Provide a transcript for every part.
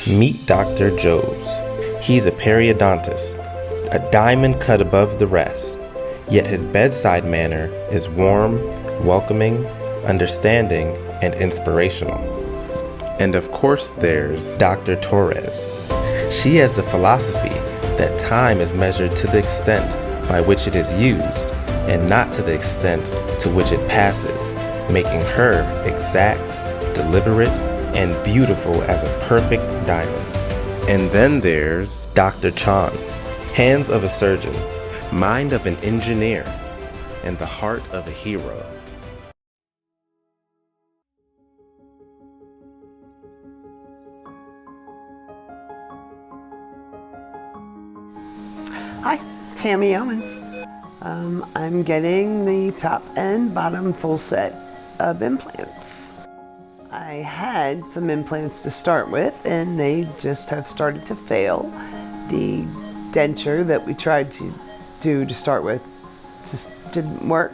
Meet Dr. Jose. He's a periodontist, a diamond cut above the rest, yet his bedside manner is warm, welcoming, understanding, and inspirational. And of course there's Dr. Torres. She has the philosophy that time is measured to the extent by which it is used and not to the extent to which it passes, making her exact, deliberate, and beautiful as a perfect diamond. And then there's Dr. Chon. Hands of a surgeon, mind of an engineer, and the heart of a hero. Hi, Tammy Owens. I'm getting the top and bottom full set of implants. I had some implants to start with and they just have started to fail. The denture that we tried to do to start with just didn't work.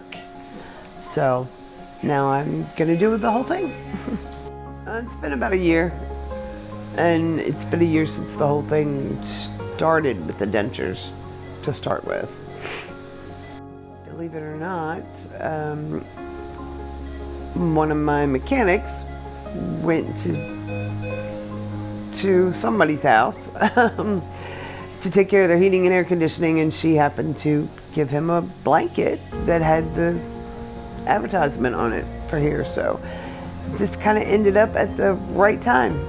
So now I'm gonna do the whole thing. It's been about a year, and it's been a year since the whole thing started with the dentures to start with. Believe it or not, one of my mechanics went to somebody's house to take care of their heating and air conditioning, and she happened to give him a blanket that had the advertisement on it for here, so it just kind of ended up at the right time.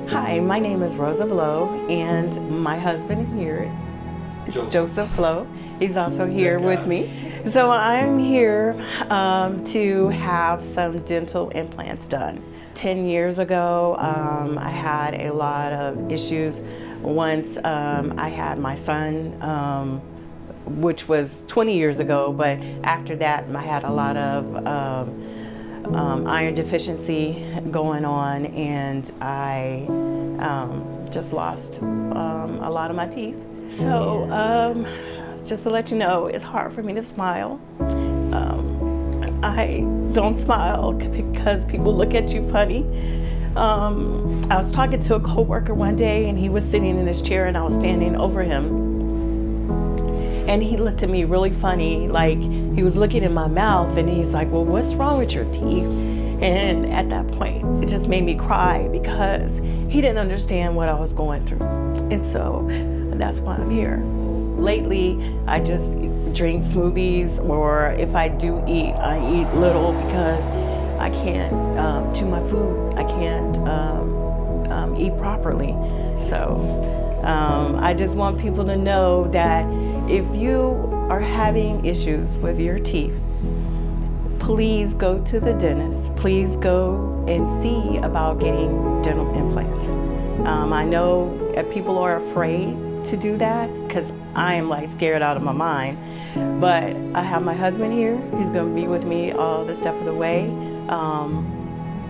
Hi, my name is Rosa Blow, and my husband here is Joseph Blow. He's also here with me. So I'm here to have some dental implants done. 10 years ago, I had a lot of issues. Once I had my son, which was 20 years ago, but after that I had a lot of iron deficiency going on, and I just lost a lot of my teeth. So just to let you know, it's hard for me to smile. I don't smile because people look at you funny. I was talking to a coworker one day, and he was sitting in his chair and I was standing over him. And he looked at me really funny, like he was looking in my mouth, and he's like, well, what's wrong with your teeth? And at that point, it just made me cry because he didn't understand what I was going through. And so that's why I'm here. Lately, I just drink smoothies, or if I do eat, I eat little because I can't chew my food. I can't eat properly. So I just want people to know that if you are having issues with your teeth, please go to the dentist. Please go and see about getting dental implants. I know people are afraid to do that because I am like scared out of my mind. But I have my husband here. He's going to be with me all the step of the way.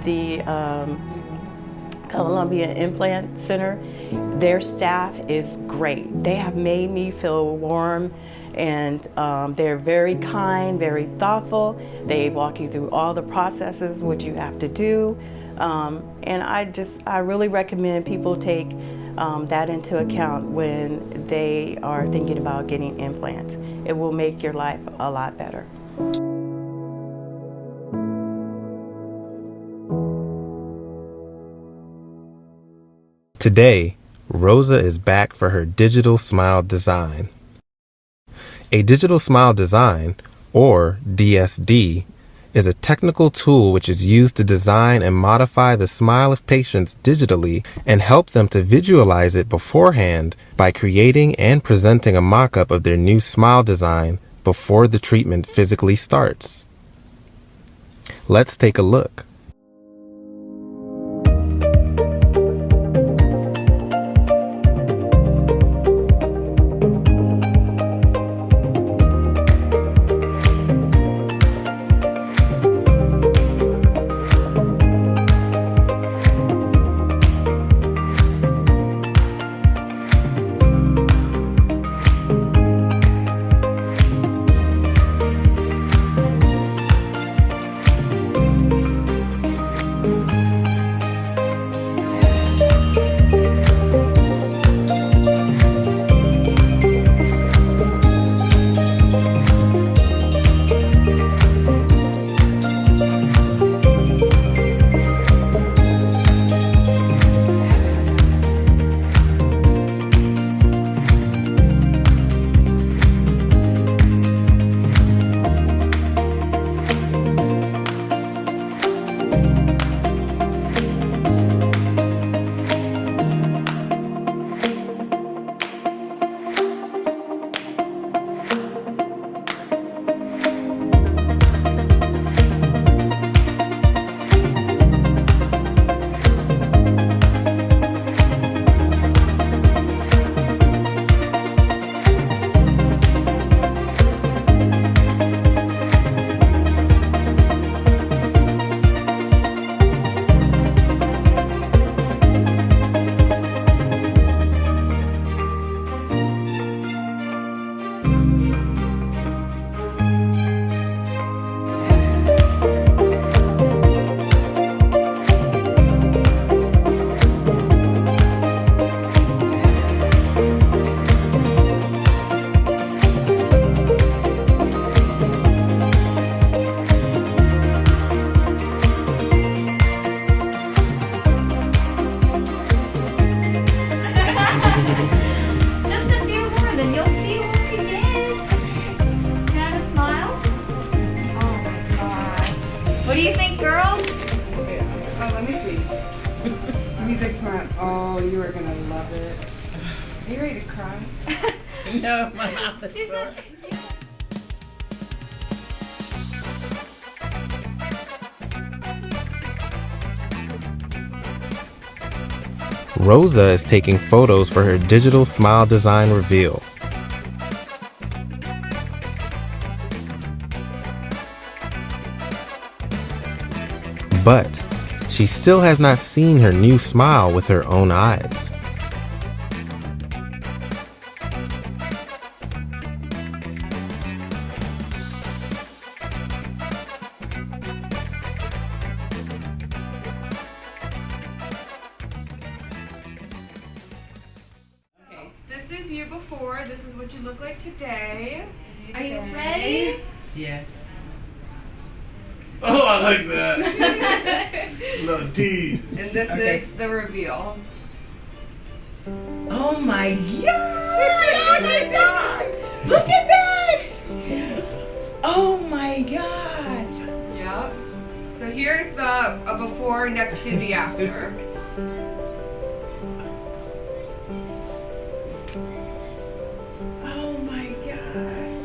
The Columbia Implant Center, their staff is great. They have made me feel warm, and they're very kind, very thoughtful. They walk you through all the processes, what you have to do. And I really recommend people take that into account when they are thinking about getting implants. It will make your life a lot better. Today, Rosa is back for her digital smile design. A digital smile design, or DSD, is a technical tool which is used to design and modify the smile of patients digitally and help them to visualize it beforehand by creating and presenting a mock-up of their new smile design before the treatment physically starts. Let's take a look. What do you think, girls? Oh, let me see. Let me fix mine. Oh, you are gonna love it. Are you ready to cry? No, my mouth is She's sore. not- Rosa is taking photos for her digital smile design reveal. But she still has not seen her new smile with her own eyes. This is you before. This is what you look like today. Are you ready? Yes. Oh, I like that. Little tease. And this is the reveal. Oh my God! Oh my God! Look at that! Oh my gosh! Yep. So here's the before next to the after. Oh my gosh!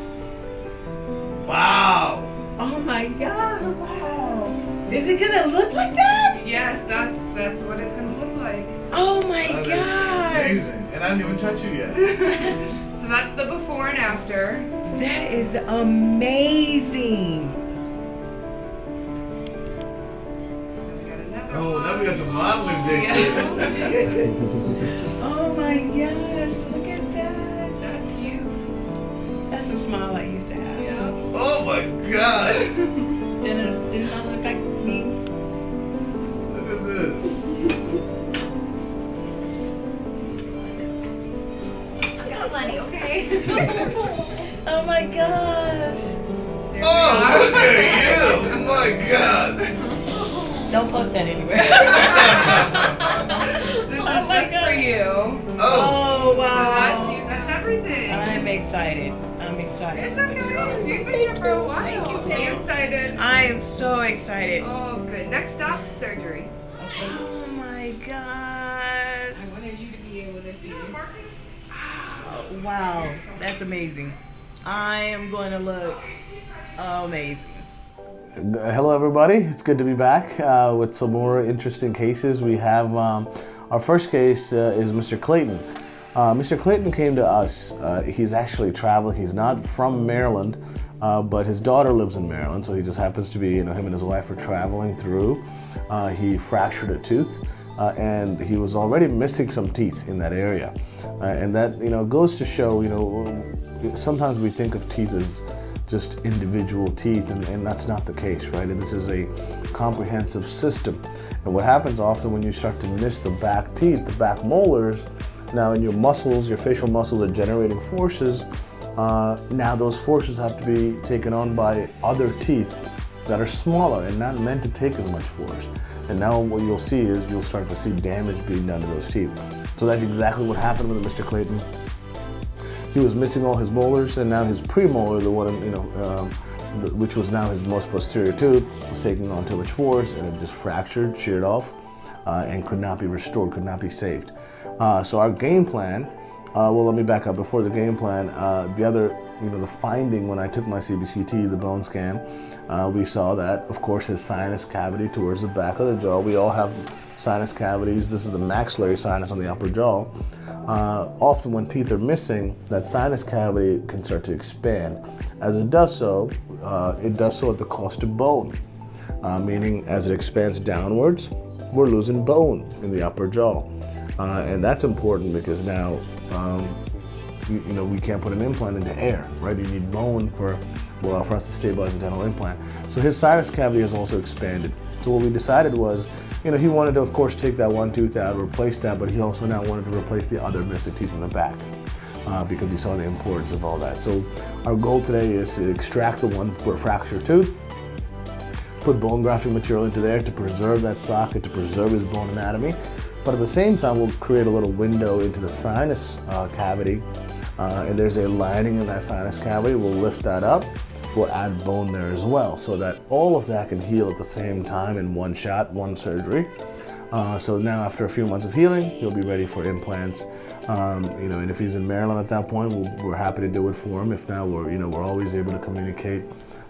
Wow. Oh my gosh! Wow! Is it gonna look like that? Yes, that's what it's gonna look like. Oh my That is gosh! amazing. And I didn't even touch you yet. So that's the before and after. That is amazing! We got another Oh, one. now we got some modeling pictures. Oh my gosh! Look at that! That's you. That's a smile I used to have. Yep. Oh my God. Didn't I look like me? Look at this. I got plenty, okay? Oh my gosh! There Oh, we look are. at you. Oh my God. Don't post that anywhere. This is Oh my just for God. you. Oh. Oh So wow! that's you. That's everything. I'm excited. I'm excited. It's okay. You've been here for a while. Thank you, Are Pam. you excited? I am so excited. Oh, good. Next stop, surgery. Oh my gosh! wanted you to be able to see. Oh, wow, that's amazing. I am going to look amazing. Hello everybody, it's good to be back with some more interesting cases. We have our first case is Mr. Clayton. Mr. Clayton came to us. He's actually traveling. He's not from Maryland, but his daughter lives in Maryland, so he just happens to be, him and his wife are traveling through. He fractured a tooth and he was already missing some teeth in that area. And that, goes to show, sometimes we think of teeth as just individual teeth, and that's not the case, right? And this is a comprehensive system. And what happens often when you start to miss the back teeth, the back molars, now in your muscles, your facial muscles are generating forces. Now those forces have to be taken on by other teeth that are smaller and not meant to take as much force. And now what you'll see is you'll start to see damage being done to those teeth. So that's exactly what happened with Mr. Clayton. He was missing all his molars, and now his premolar, the one, which was now his most posterior tooth, was taking on too much force, and it just fractured, sheared off, and could not be restored, could not be saved. So our game plan, let me back up. Before the game plan, the finding when I took my CBCT, the bone scan, we saw that, of course, his sinus cavity towards the back of the jaw. We all have sinus cavities. This is the maxillary sinus on the upper jaw. Often when teeth are missing, that sinus cavity can start to expand. As it does so at the cost of bone, meaning as it expands downwards, we're losing bone in the upper jaw. And that's important because now, we can't put an implant into air, right? You need bone for us to stabilize the dental implant. So his sinus cavity has also expanded. So what we decided was, he wanted to, of course, take that one tooth out, replace that, but he also now wanted to replace the other missing teeth in the back because he saw the importance of all that. So our goal today is to extract the one fractured tooth, put bone grafting material into there to preserve that socket, to preserve his bone anatomy, but at the same time, we'll create a little window into the sinus cavity, and there's a lining in that sinus cavity. We'll lift that up. We'll add bone there as well, so that all of that can heal at the same time in one shot, one surgery. So now after a few months of healing, he'll be ready for implants. And if he's in Maryland at that point, we're happy to do it for him. If not, we're always able to communicate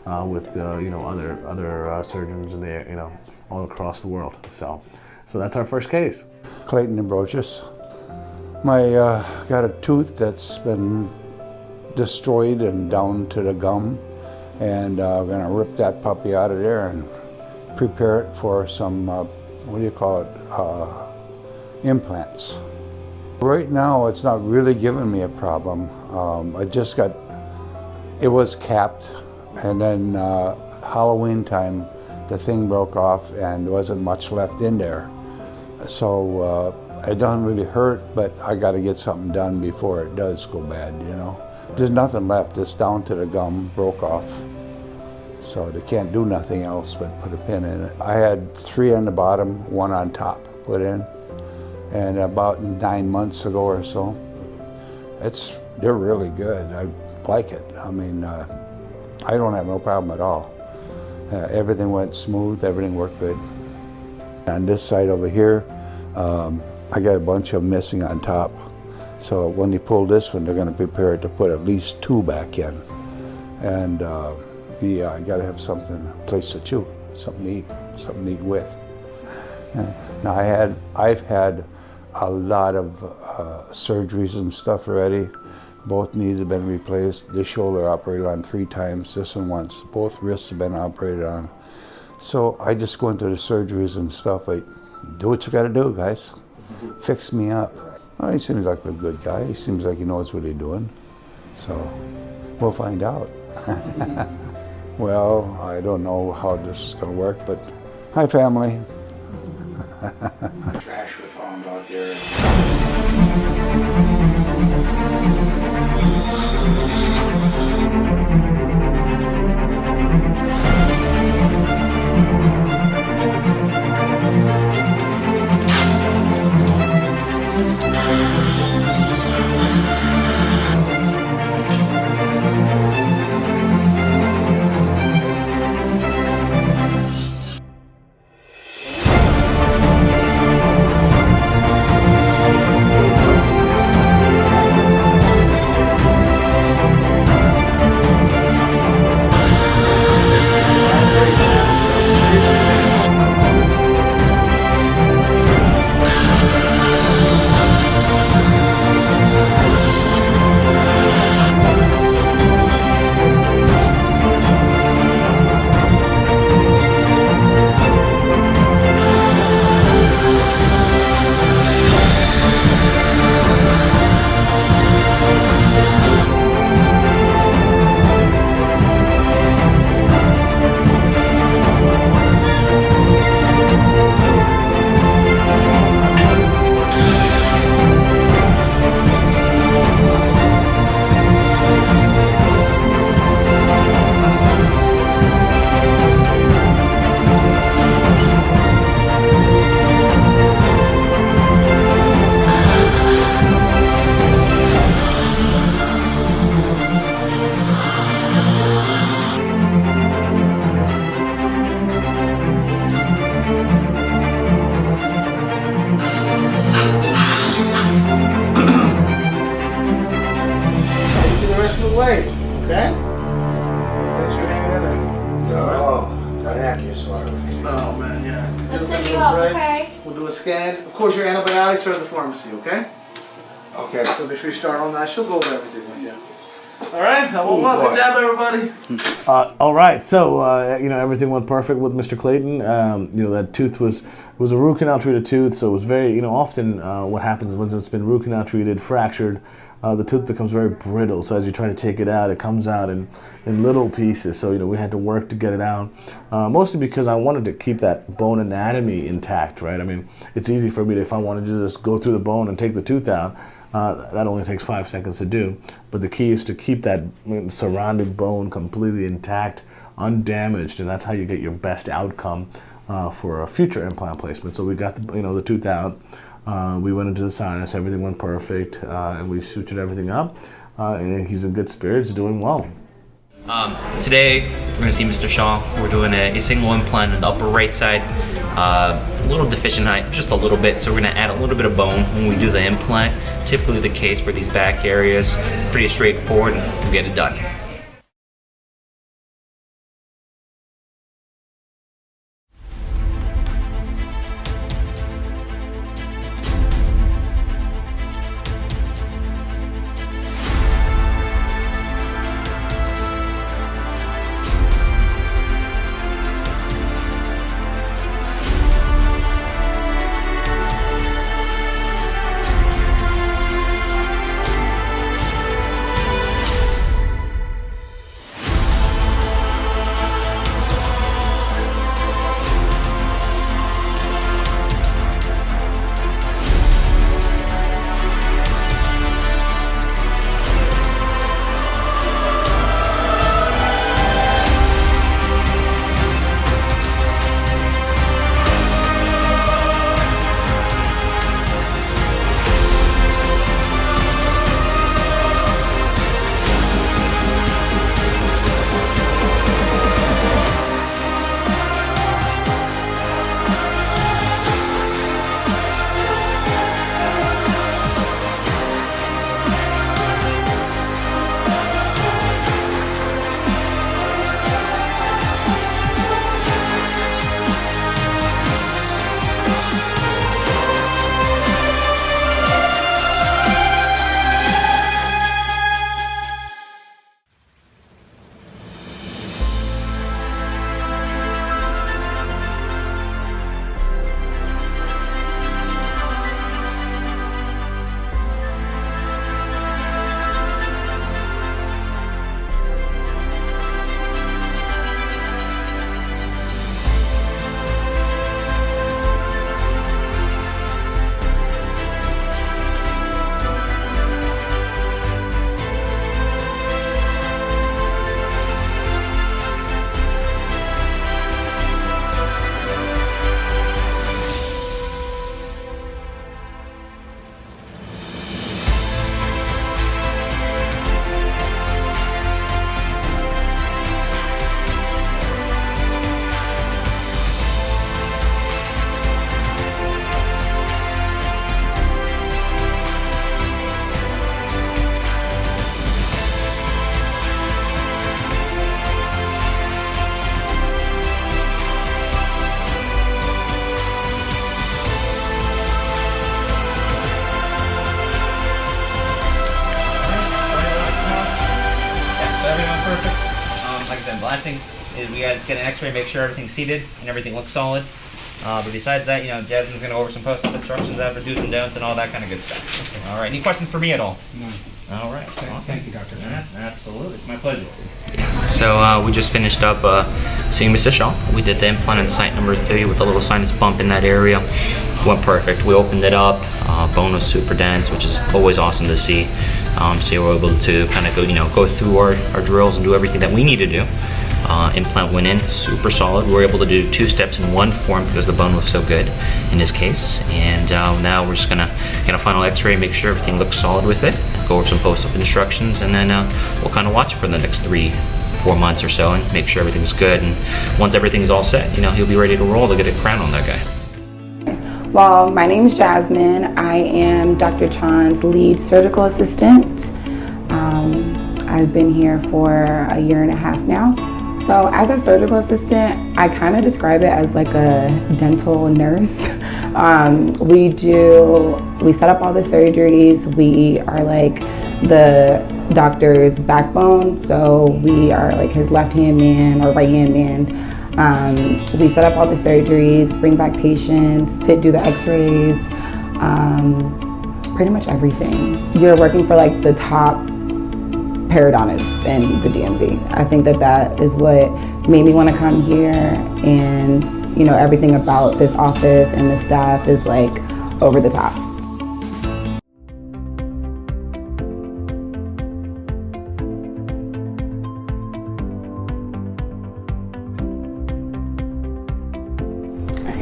with other surgeons in the all across the world. So that's our first case. Clayton Ambrosius. Got a tooth that's been destroyed and down to the gum, and I'm gonna rip that puppy out of there and prepare it for some, implants. Right now, it's not really giving me a problem. It was capped, and then Halloween time, the thing broke off and there wasn't much left in there. So It doesn't really hurt, but I got to get something done before it does go bad, you know. There's nothing left. It's down to the gum, broke off. So they can't do nothing else but put a pin in it. I had 3 on the bottom, 1 on top put in. And about 9 months ago or so, they're really good. I like it. I mean, I don't have no problem at all. Everything went smooth, everything worked good. On this side over here, I got a bunch of missing on top. So when they pull this one, they're going to prepare to put at least 2 back in. And I got to have something, a place to chew, something to eat with. Now I've had a lot of surgeries and stuff already. Both knees have been replaced. This shoulder operated on 3 times, this one once. Both wrists have been operated on. So I just go into the surgeries and stuff, like, do what you gotta do, guys. Fix me up. Well, he seems like a good guy. He seems like he knows what he's doing. So we'll find out. Well, I don't know how this is gonna work, but hi, family. Trash we found out here. Wait, okay? Thanks for hanging in there. Oh, my neck is sore. Oh, man, yeah. Let's set you up, okay? We'll do a scan. Of course, your antibiotics are at the pharmacy, okay? Okay. So make sure you start on that. She'll go over everything with you. All right, well, good job, everybody. All right, so everything went perfect with Mr. Clayton. That tooth was a root canal treated tooth, so it was very often what happens when it's been root canal treated, fractured, the tooth becomes very brittle. So as you try to take it out, it comes out in little pieces. So we had to work to get it out, mostly because I wanted to keep that bone anatomy intact, right? I mean, it's easy for me if I wanted to just go through the bone and take the tooth out. That only takes 5 seconds to do, but the key is to keep that surrounding bone completely intact, undamaged, and that's how you get your best outcome for a future implant placement. So we got the tooth out, we went into the sinus, everything went perfect, and we sutured everything up, and he's in good spirits, doing well. Today we're going to see Mr. Chon. We're doing a single implant in the upper right side. A little deficient height, just a little bit, so we're going to add a little bit of bone when we do the implant. Typically the case for these back areas, pretty straightforward, and we'll get it done. The last thing is we guys get an x-ray, make sure everything's seated and everything looks solid. But besides that, Jasmine's going to go over some post-op instructions after do's and don'ts and all that kind of good stuff. Okay. All right, any questions for me at all? No. All right. Awesome. Thank you, Dr. Yeah, absolutely. It's my pleasure. So we just finished up seeing Mr. Shaw. We did the implant in site number 3 with a little sinus bump in that area. Went perfect. We opened it up. Bone was super dense, which is always awesome to see. So we were able to kind of go through our drills and do everything that we need to do. Implant went in super solid. We were able to do 2 steps in one form because the bone was so good in this case. And now we're just gonna get a final x-ray, make sure everything looks solid with it, go over some post-op instructions, and then we'll kind of watch it for the next 3-4 months or so and make sure everything's good. And once everything's all set, he'll be ready to roll to get a crown on that guy. Well, my name is Jasmine. I am Dr. Chon's lead surgical assistant. I've been here for a 1.5 years now. So as a surgical assistant, I kind of describe it as like a dental nurse. We set up all the surgeries. We are like the doctor's backbone. So we are like his left-hand man or right-hand man. We set up all the surgeries, bring back patients to do the x-rays, pretty much everything. You're working for like the top periodontist in the DMV. I think that is what made me want to come here, and everything about this office and the staff is like over the top.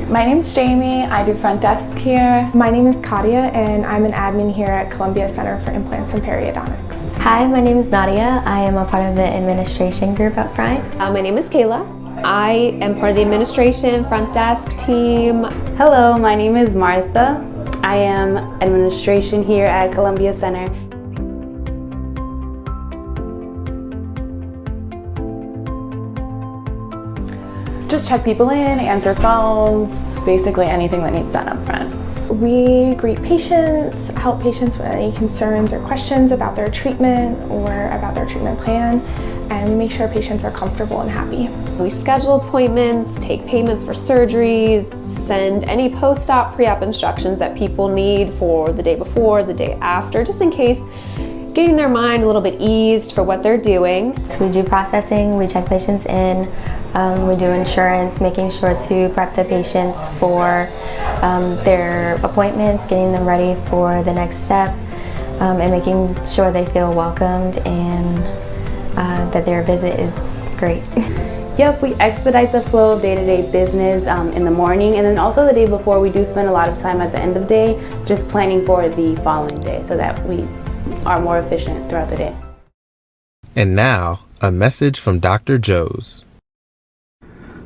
My name's Jamie, I do front desk here. My name is Katia and I'm an admin here at Columbia Center for Implants and Periodontics. Hi, my name is Nadia. I am a part of the administration group up front. My name is Kayla. I am part of the administration front desk team. Hello, my name is Martha. I am administration here at Columbia Center. Just check people in, answer phones, basically anything that needs done up front. We greet patients, help patients with any concerns or questions about their treatment or about their treatment plan, and we make sure patients are comfortable and happy. We schedule appointments, take payments for surgeries, send any post-op, pre-op instructions that people need for the day before, the day after, just in case, getting their mind a little bit eased for what they're doing. So we do processing, we check patients in, we do insurance, making sure to prep the patients for their appointments, getting them ready for the next step, and making sure they feel welcomed and that their visit is great. Yep, we expedite the flow of day-to-day business in the morning, and then also the day before we do spend a lot of time at the end of the day just planning for the following day so that we are more efficient throughout the day. And now, a message from Dr. Jose.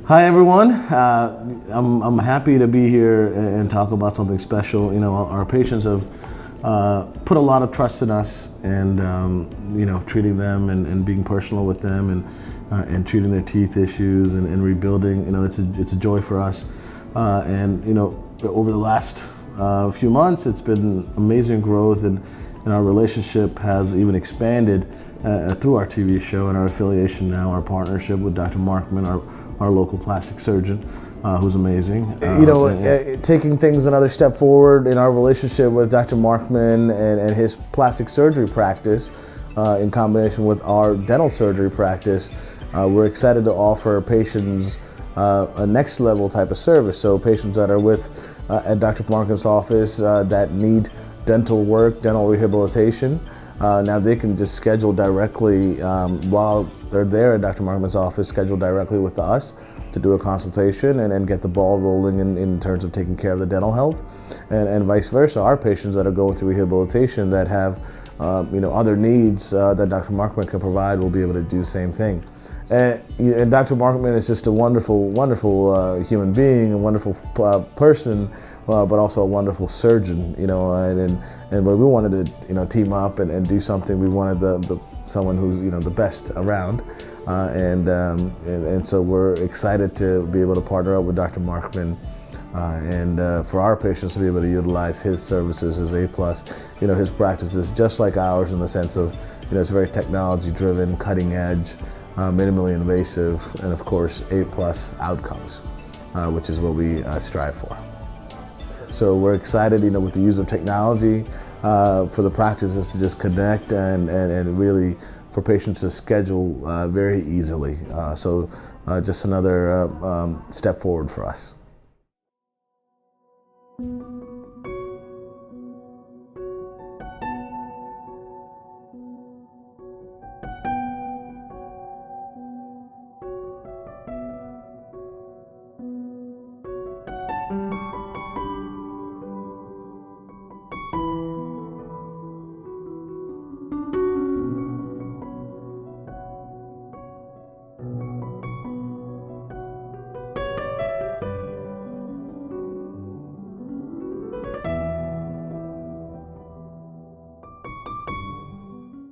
Hi everyone, I'm happy to be here and talk about something special. Our patients have put a lot of trust in us, and treating them and being personal with them and treating their teeth issues and rebuilding. It's a joy for us. Over the last few months, it's been amazing growth, and our relationship has even expanded through our TV show and our affiliation now, our partnership with Dr. Markman, our local plastic surgeon, who's amazing. Taking things another step forward in our relationship with Dr. Markman and his plastic surgery practice, in combination with our dental surgery practice, we're excited to offer patients a next level type of service. So patients that are at Dr. Markman's office that need dental work, dental rehabilitation, now they can just schedule directly while they're there at Dr. Markman's office, schedule directly with us to do a consultation and get the ball rolling in terms of taking care of the dental health, and vice versa. Our patients that are going through rehabilitation that have other needs that Dr. Markman can provide will be able to do the same thing. And Dr. Markman is just a wonderful, wonderful human being, a wonderful person, but also a wonderful surgeon. And we wanted to team up and do something. We wanted someone who's the best around, and so we're excited to be able to partner up with Dr. Markman. And for our patients to be able to utilize his services, his A+, his practice is just like ours in the sense of, it's very technology driven, cutting edge. minimally invasive, and of course A+ outcomes, which is what we strive for. So we're excited, with the use of technology for the practices to just connect and really for patients to schedule very easily. So just another step forward for us.